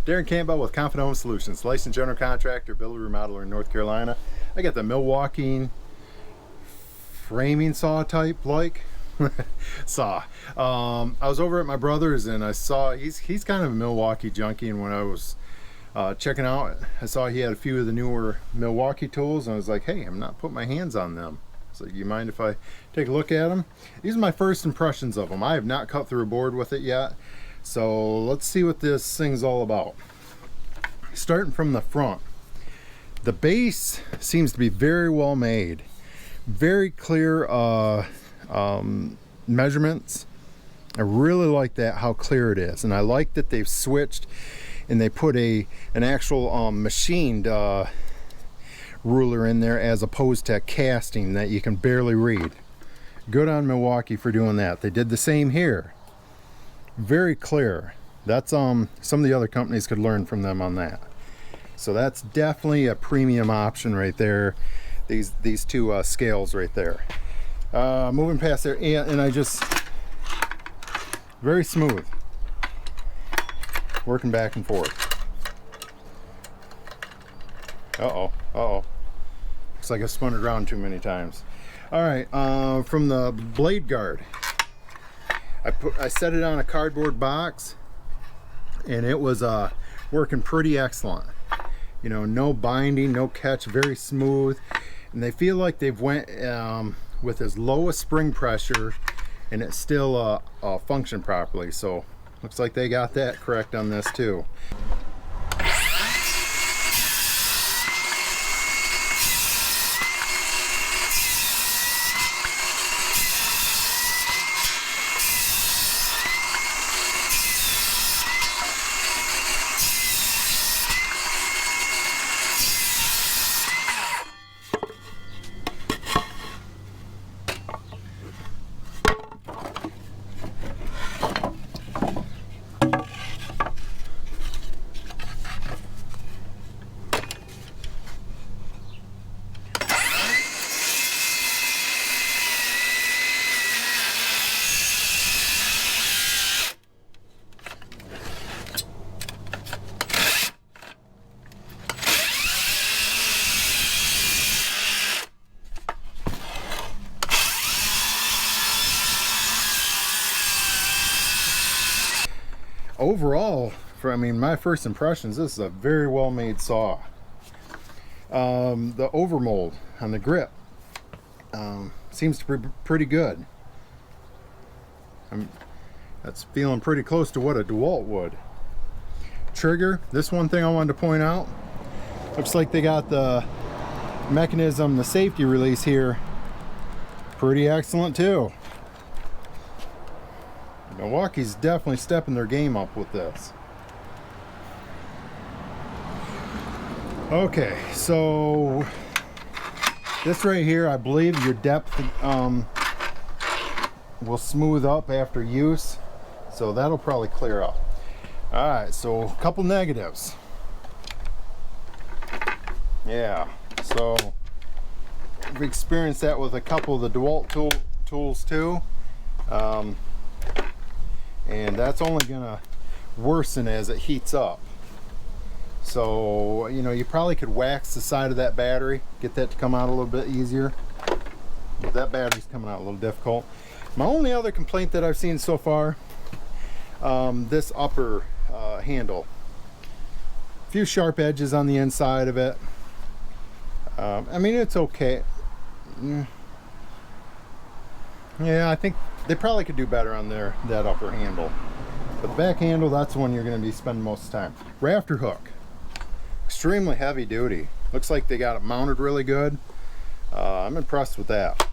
Darren Campbell with Confident Home Solutions, licensed general contractor, builder, remodeler in North Carolina. I got the Milwaukee framing saw type saw. I was over at my brother's and I saw he's kind of a Milwaukee junkie, and when I was checking out, I saw he had a few of the newer Milwaukee tools, and I was like, hey, I'm not putting my hands on them. So you mind if I take a look at them? These are my first impressions of them. I have not cut through a board with it yet. So let's see what this thing's all about. Starting from the front, the base seems to be very well made, very clear measurements. I really like that, how clear it is, and I like that they've switched and they put an actual machined ruler in there as opposed to casting that you can barely read. Good on Milwaukee for doing that. They did the same here. Very clear. That's some of the other companies could learn from them on that. So that's definitely a premium option right there. These two scales right there. Moving past there, and I just very smooth. Working back and forth. Looks like I spun it around too many times. All right, from the blade guard, I set it on a cardboard box, and it was working pretty excellent. You know, no binding, no catch, very smooth, and they feel like they've went with as low a spring pressure, and it still functioned properly. So looks like they got that correct on this too. Overall, my first impressions, this is a very well made saw. The overmold on the grip seems to be pretty good. That's feeling pretty close to what a DeWalt would. Trigger, this one thing I wanted to point out, looks like they got the mechanism, the safety release here, pretty excellent too. Milwaukee's definitely stepping their game up with this. Okay, so this right here, I believe your depth will smooth up after use, so that'll probably clear up. All right, so a couple negatives. Yeah, so we've experienced that with a couple of the DeWalt tools too. And that's only gonna worsen as it heats up. So, you know, you probably could wax the side of that battery, get that to come out a little bit easier. But that battery's coming out a little difficult. My only other complaint that I've seen so far, this upper handle. A few sharp edges on the inside of it. I mean, it's okay. Yeah, I think they probably could do better on that upper handle. But the back handle, that's the one you're going to be spending most of the time. Rafter hook. Extremely heavy duty. Looks like they got it mounted really good. I'm impressed with that.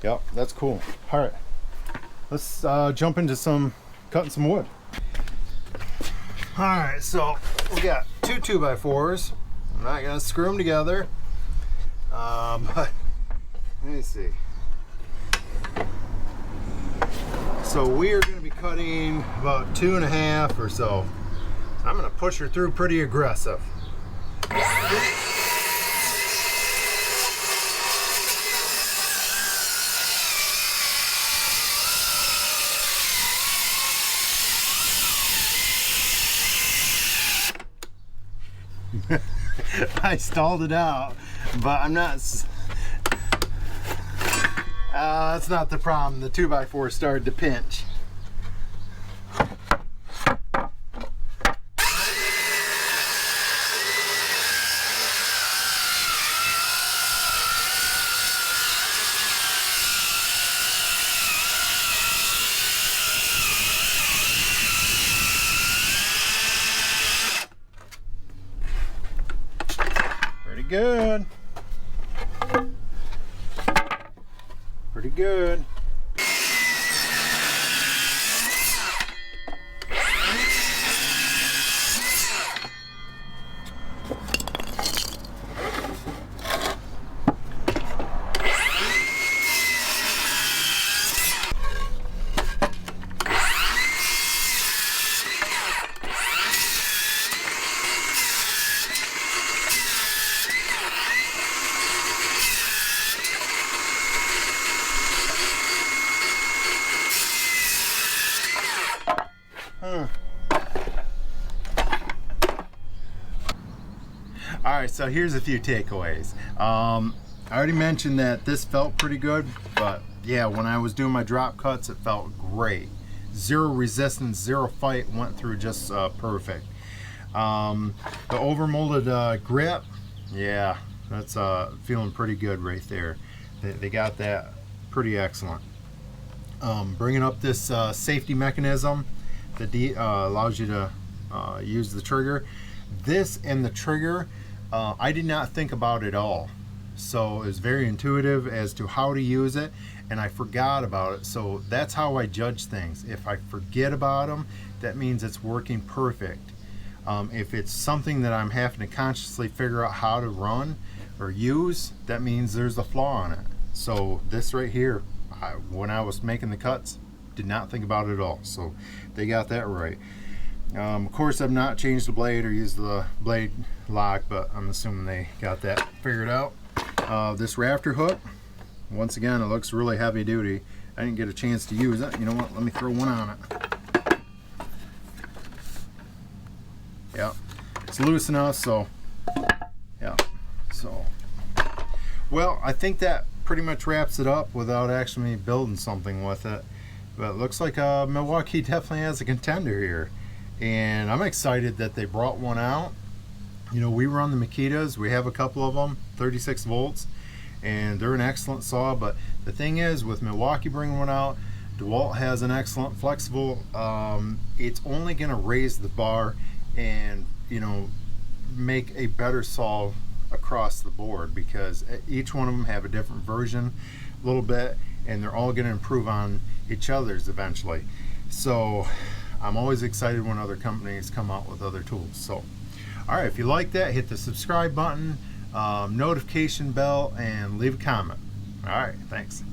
Yep, that's cool. All right, let's jump into cutting some wood. All right, so we got two 2x4s. I'm not going to screw them together. But let me see. So we are going to be cutting about 2.5 or so. I'm going to push her through pretty aggressive. I stalled it out, but I'm not. That's not the problem. The 2x4 started to pinch. Pretty good. Pretty good. Alright, so here's a few takeaways. I already mentioned that this felt pretty good, but yeah, when I was doing my drop cuts, it felt great. Zero resistance, zero fight, went through just perfect. The overmolded grip, yeah, that's feeling pretty good right there. They got that pretty excellent. Bringing up this safety mechanism that allows you to use the trigger. This and the trigger, I did not think about it all, so it's very intuitive as to how to use it, and I forgot about it. So that's how I judge things. If I forget about them, that means it's working perfect. If it's something that I'm having to consciously figure out how to run or use, that means there's a flaw in it. So this right here, when I was making the cuts, did not think about it at all, so they got that right. Of course, I've not changed the blade or used the blade lock, but I'm assuming they got that figured out. This rafter hook, once again, it looks really heavy duty. I didn't get a chance to use it. You know what? Let me throw one on it. Yeah, it's loose enough, so yeah. So, well, I think that pretty much wraps it up without actually building something with it. But it looks like Milwaukee definitely has a contender here. And I'm excited that they brought one out. You know, we run the Makitas. We have a couple of them, 36 volts, and they're an excellent saw. But the thing is, with Milwaukee bringing one out, DeWalt has an excellent flexible. It's only going to raise the bar and, you know, make a better saw across the board, because each one of them have a different version a little bit, and they're all going to improve on each other's eventually. So I'm always excited when other companies come out with other tools. So all right, if you like that, hit the subscribe button, notification bell, and leave a comment. All right, thanks.